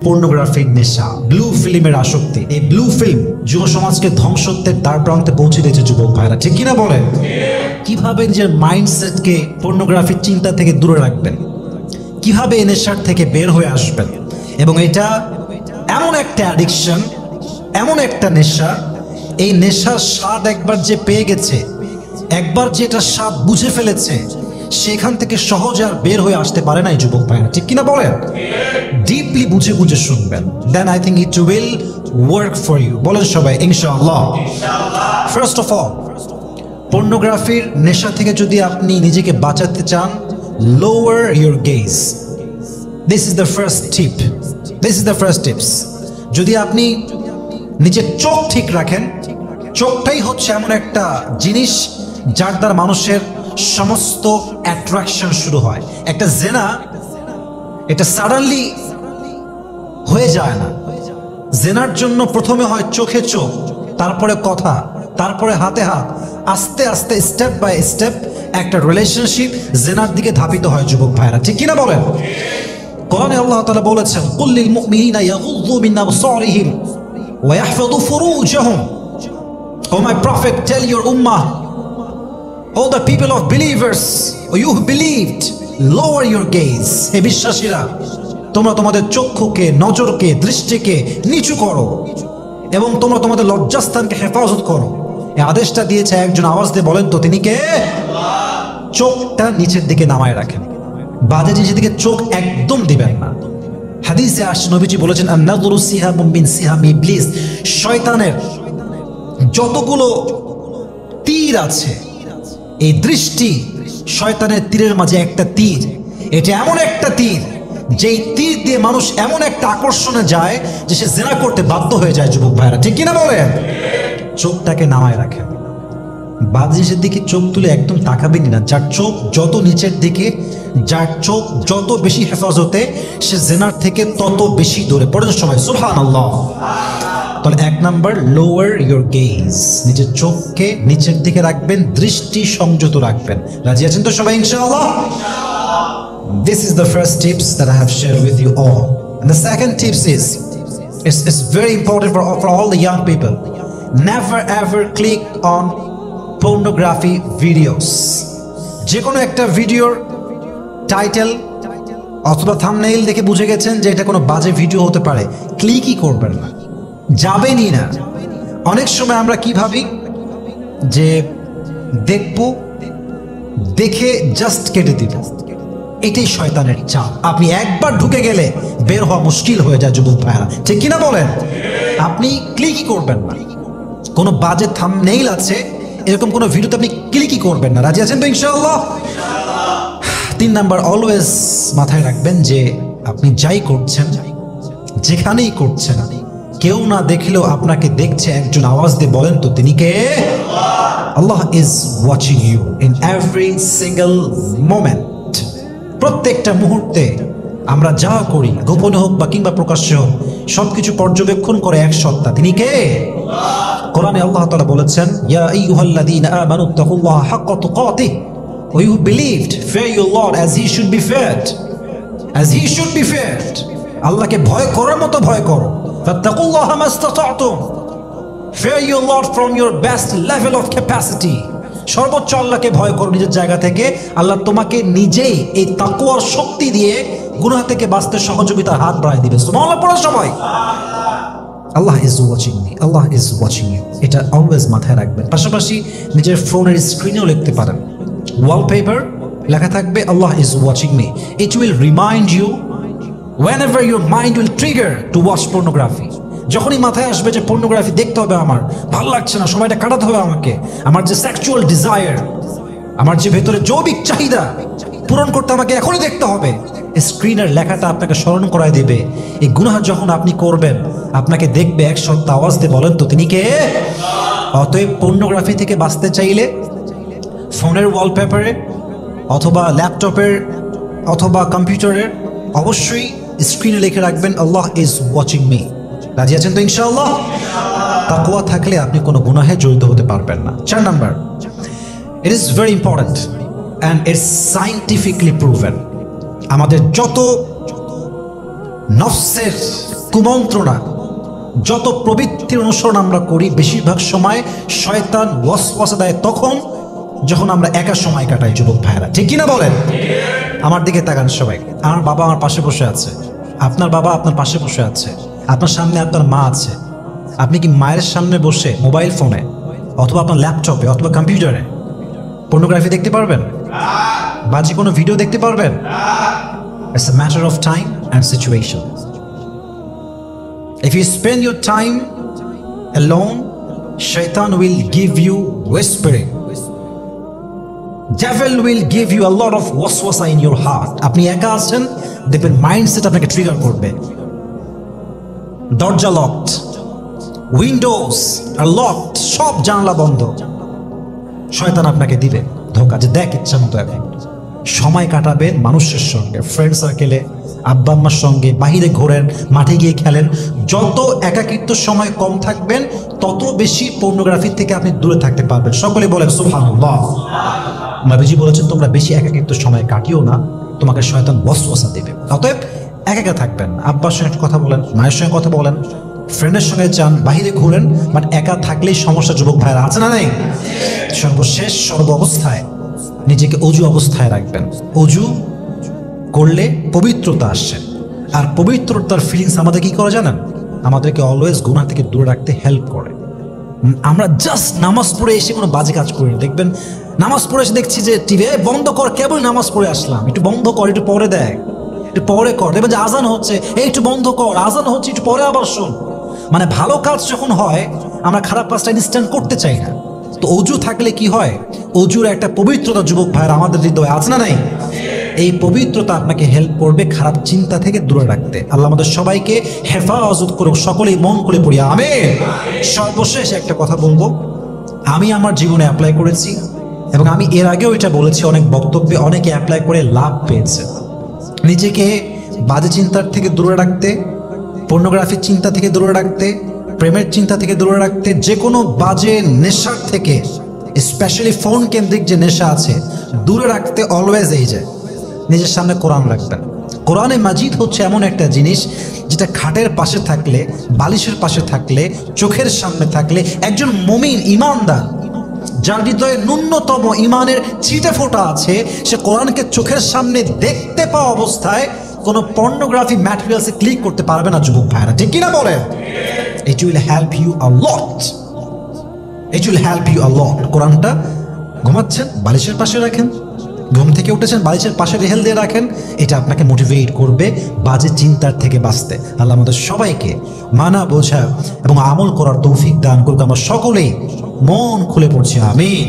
পর্নোগ্রাফির নেশা, ব্লু ফিল্মের আসক্তি। এই ব্লু ফিল্ম যুব সমাজকে ধ্বংসত্বের দ্বার প্রান্তে পৌঁছে দিয়েছে যুবক ভাইরা, ঠিক কিনা বলেন? কিভাবে নিজের মাইন্ডসেটকে পর্নোগ্রাফির চিন্তা থেকে দূরে রাখবেন, কিভাবে এই নেশার থেকে বের হয়ে আসবেন। এবং এটা এমন একটা অ্যাডিকশন, এমন একটা নেশা, এই নেশার স্বাদ একবার যে পেয়ে গেছে, একবার যে এটা স্বাদ বুঝে ফেলেছে, সেখান থেকে সহজে আর বের হয়ে আসতে পারে না এই যুবক ভাইরা, ঠিক কিনা বলেন? ডিপলি বুঝে বুঝে শুনবেন, then I think it will work for you. বলেন সবাই ইনশাআল্লাহ। ফার্স্ট অফ অল, পর্নোগ্রাফির নেশা থেকে যদি আপনি নিজেকে বাঁচাতে চান, lower your gauge. This is the first tip, this is the first tips. যদি আপনি নিজের চোখ ঠিক রাখেন, চোখটাই হচ্ছে এমন একটা জিনিস যার দ্বারা মানুষের সমস্ত অ্যাট্রাকশন শুরু হয়। একটা জেনা এটা সাডেনলি হয়ে যায় না। জেনার জন্য প্রথমে হয় চোখে চোখ, তারপরে কথা, তারপরে হাতে হাত, আস্তে আস্তে স্টেপ বাই স্টেপ একটা রিলেশনশিপ জেনার দিকে ধাবিত হয় যুবক ভাইরা, ঠিক কিনা বলেন? কোরআনে আল্লাহ তাআলা বলেছেন, কুল লিল মুমিনিনা ইয়াগুযযু মিন আবসারিহিম ওয়া ইয়াহফাযু ফুরুজাহুম। O my prophet, tell your উম্মাহ, all the people of believers, you who believed, lower your gaze. হে বিশ্বাসীরা, তোমরা তোমাদের চক্ষুকে, নজরকে, দৃষ্টিকে নিচু করো এবং তোমরা তোমাদের লজ্জাস্থানকে হেফাজত করো। এই আদেশটা দিয়েছে একজন, আওয়াজ দিয়ে বলেন তো তিনি কে? চোখটা নিচের দিকে নামায় রাখেন, বাজে জিনিসের দিকে চোখ একদম দিবেন না। হাদিসে আসছে, নবীজি বলেছেন, আন-নাযরু সিহামুম মিন সিহামি ইবলিস। শয়তানের যতগুলো তীর আছে, এই দৃষ্টি শয়তানের তীরের মাঝে একটা তীর। এটা এমন একটা তীর যেই তীর দিয়ে মানুষ এমন একটা আকর্ষণে যায় যে সে জেনা করতে বাধ্য হয়ে যায় যুবক ভাইরা, ঠিক কিনা বলেন? চোখটাকে নামায় রাখেন, বাদ জিনিসের দিকে চোখ তুলে একদম তাকাবেনই না। যার চোখ যত নিচের দিকে, যার চোখ যত বেশি হেফাজতে, সে জেনার থেকে তত বেশি দূরে। পড়েন সবাই সুবহানাল্লাহ। তাহলে এক নাম্বার, লোয়ার ইউর গেজ, নিজের চোখকে নিচের দিকে রাখবেন, দৃষ্টি সংযত রাখবেন। রাজি আছেন তো সবাই ইনশাআল্লাহ? This is the first tips that I have shared with you all. And the second tips is, it's very important for all the young people. Never ever click on pornography videos. যে কোনো একটা ভিডিওর title অথবা thumbnail দেখে বুঝে গেছেন যে এটা কোনো বাজে ভিডিও হতে পারে, ক্লিকই করবেন না, যাবেনই না। অনেক সময় আমরা কি ভাবি যে দেখব, দেখে জাস্ট কেটে দিব। এটাই শয়তানের চাপ। আপনি একবার ঢুকে গেলে বের হওয়া মুশকিল হয়ে যায় যুবক ভাইরা, ঠিক কিনা বলেন? আপনি ক্লিকই করবেন না। কোনো বাজে থাম্বনেইল আছে এরকম কোনো ভিডিওতে আপনি ক্লিকই করবেন না। রাজি আছেন তো ইনশাআল্লাহ? 3 নাম্বার, অলওয়েজ মাথায় রাখবেন যে আপনি যাই করছেন, যেখানেই করছেন, কেউ না দেখলেও আপনাকে দেখছে একজন। আওয়াজ দিয়ে বলেন তো তিনি কে? Allah is watching you in every single moment. প্রত্যেকটা মুহূর্তে আমরা যা করি, গোপনে হোক বা কিংবা প্রকাশ্যে হোক, সবকিছু পর্যবেক্ষণ করে এক সত্তা, তিনি কে? কোরআনে আল্লাহ তাআলা বলেছেন, ইয়া আইয়ুহাল্লাযীনা আমানু তাকুল্লাহা হাক্কা তুকাতিহ ওয়া you believed, fear your lord as he should be feared, as he should be feared. আল্লাহকে ভয় করার মতো ভয় করো। ফাত্তাকুল্লাহা মাসতাতা'তুম, fear your lord from your best level of capacity. সর্বোচ্চ আল্লাহকে ভয় করো নিজের জায়গা থেকে। আল্লাহ তোমাকে নিজেই এই তাকওয়ার শক্তি দিয়ে গুনাহ থেকে বাঁচতে সহযোগিতার হাত বাড়ায় দিবে। সুবহানাল্লাহ পড়ো সবাই। Allah is watching me, Allah is watching you, এটা অলওয়েজ মাথায় রাখবেন। পাশাপাশি নিজের ফোনের স্ক্রিনেও লিখতে পারেন, ওয়ালপেপার লেখা থাকবে Allah is watching me. It will remind you whenever your mind will trigger to watch pornography. যখনই মাথায় আসবে যে পর্নোগ্রাফি দেখতে হবে, আমার ভালো লাগছে না, সময়টা কাটাতে হবে আমাকে, আমার যে সেক্সুয়াল ডিজায়ার, আমার যে ভেতরে যৌবিক চাহিদা পূরণ করতে আমাকে এখনই দেখতে হবে, স্ক্রিনের লেখাটা আপনাকে স্মরণ করায় দেবে। এই গুনাহ যখন আপনি করবেন, আপনাকে দেখবে এক সত্তা। আওয়াজ দিয়ে বলেন তো তিনি কে? অতএব পর্নোগ্রাফি থেকে বাঁচতে চাইলে ফোনের ওয়ালপেপারে অথবা ল্যাপটপের অথবা কম্পিউটারের অবশ্যই স্ক্রিনে লিখে রাখবেন আল্লাহ ইজ ওয়াচিং মি। রাজি আছেন তো ইনশাআল্লাহ? তাকওয়া থাকলে আপনি কোনো গুনাহে জড়িত হতে পারবেন না। 4 number, it is very important and it's scientifically proven. আমাদের যত নফসের কুমন্ত্রণা, যত প্রবৃত্তির অনুসরণ আমরা করি বেশিরভাগ সময় শয়তান ওয়াসওয়াসা দেয় তখন যখন আমরা একা সময় কাটাই। যুবক ভাইরা ঠিক কিনা বলেন? আমার দিকে তাকান সবাই। আমার বাবা আমার পাশে বসে আছে, আপনার বাবা আপনার পাশে বসে আছে, আপনার সামনে আপনার মা আছে। আপনি কি মায়ের সামনে বসে মোবাইল ফোনে অথবা আপনার ল্যাপটপে অথবা কম্পিউটারে পর্নোগ্রাফি দেখতে পারবেন? বাজে কোনো ভিডিও দেখতে পারবেন? It's a matter of time and situation. If you spend your time alone, Shaitan will give you whispering. Devil will give you a lot of waswasa in your heart. আপনি একা আছেন, দেখবেন মাইন্ডসেট আপনাকে trigger করবে। দরজা locked, Windows আর locked, সব জানলা বন্ধ। শয়তান আপনাকে দিবে ধোঁকা যে দেখ ইচ্ছা মতো এখন সময় কাটাবেন মানুষের সঙ্গে, ফ্রেন্ড সার্কেলে, আব্বা আম্মার সঙ্গে, বাহিরে ঘোরেন, মাঠে গিয়ে খেলেন। যত একাকিত্ব সময় কম থাকবেন তত বেশি পর্নোগ্রাফি থেকে আপনি দূরে থাকতে পারবেন। সকলে বলেন সুবহানাল্লাহ। নবীজি বলেছেন তোমরা বেশি একাকিত্ব সময় কাটিও না, তোমাকে শয়তান ওয়াসওয়াসা দেবে। অতএব একা একা থাকবেন, আব্বার সঙ্গে কথা বলেন, মায়ের সঙ্গে কথা বলেন, ফ্রেন্ডের সঙ্গে যান, বাহিরে ঘুরেন, বাট একা থাকলেই সমস্যা। যুবক ভাইরা আছে না নেই? সর্বশেষ সর্ব অবস্থায় নিজেকে অজু অবস্থায় রাখবেন। অজু করলে পবিত্রতা আসছে, আর পবিত্রতার ফিলিংস আমাদের কি করে জানেন? আমাদেরকে অলওয়েজ গুনাহ থেকে দূরে রাখতে হেল্প করে। আমরা জাস্ট নামাজ পড়ে এসে কোনো বাজে কাজ করি, দেখবেন নামাজ পড়ে এসে দেখছি যে টিভি বন্ধ কর, কেবল নামাজ পড়ে আসলাম, একটু বন্ধ কর, একটু পরে দেখ, একটু পরে কর, দেখবেন যে আজান হচ্ছে, এই একটু বন্ধ কর, আজান হচ্ছে, একটু পরে আবার শোন। মানে ভালো কাজ যখন হয় আমরা খারাপ কাজটা ইনস্ট্যান্ট করতে চাই না। তো অজু থাকলে কি হয়? অজুর একটা পবিত্রতা যুবক ভাইয়ের আমাদের হৃদয়ে আছে না নাই? এই পবিত্রতা আপনাকে হেল্প করবে খারাপ চিন্তা থেকে দূরে রাখতে। আল্লাহ আমাদের সবাইকে হেফাজত করুক, সকলেই মন করে পড়ি আমিন। সর্বশেষ একটা কথা বলবো, আমি আমার জীবনে অ্যাপ্লাই করেছি এবং আমি এর আগেও এটা বলেছি অনেক বক্তব্যে, অনেকে অ্যাপ্লাই করে লাভ পেয়েছে। নিজেকে বাজে চিন্তার থেকে দূরে রাখতে, পর্নোগ্রাফির চিন্তা থেকে দূরে রাখতে, প্রেমের চিন্তা থেকে দূরে রাখতে, যে কোনো বাজে নেশার থেকে, স্পেশালি ফোন কেন্দ্রিক যে নেশা আছে, দূরে রাখতে অলওয়েজ এই যে নিজের সামনে কোরআন রাখবেন। কোরআনে মাজিদ হচ্ছে এমন একটা জিনিস যেটা খাটের পাশে থাকলে, বালিশের পাশে থাকলে, চোখের সামনে থাকলে একজন মুমিন ইমানদার যার হৃদয়ে ন্যূনতম ইমানের ছিটে ফোঁটা আছে, সে কোরআনকে চোখের সামনে দেখতে পাওয়া অবস্থায় কোনো পর্নোগ্রাফি ম্যাটেরিয়ালসে ক্লিক করতে পারবে না। যুবক ভাইরা ঠিক কিনা বলেন? It will help you a lot. It will help you a lot. কোরআনটা ঘুমাচ্ছেন বালিশের পাশে রাখেন, ঘুম থেকে উঠেছেন বালিশের পাশে রেহেল দিয়ে রাখেন, এটা আপনাকে মোটিভেট করবে বাজে চিন্তার থেকে বাঁচতে। আল্লাহ আমাদের সবাইকে মানা, বোঝা এবং আমল করার তৌফিক দান করুক। আমরা সকলেই মন খুলে পড়ছি আমিন।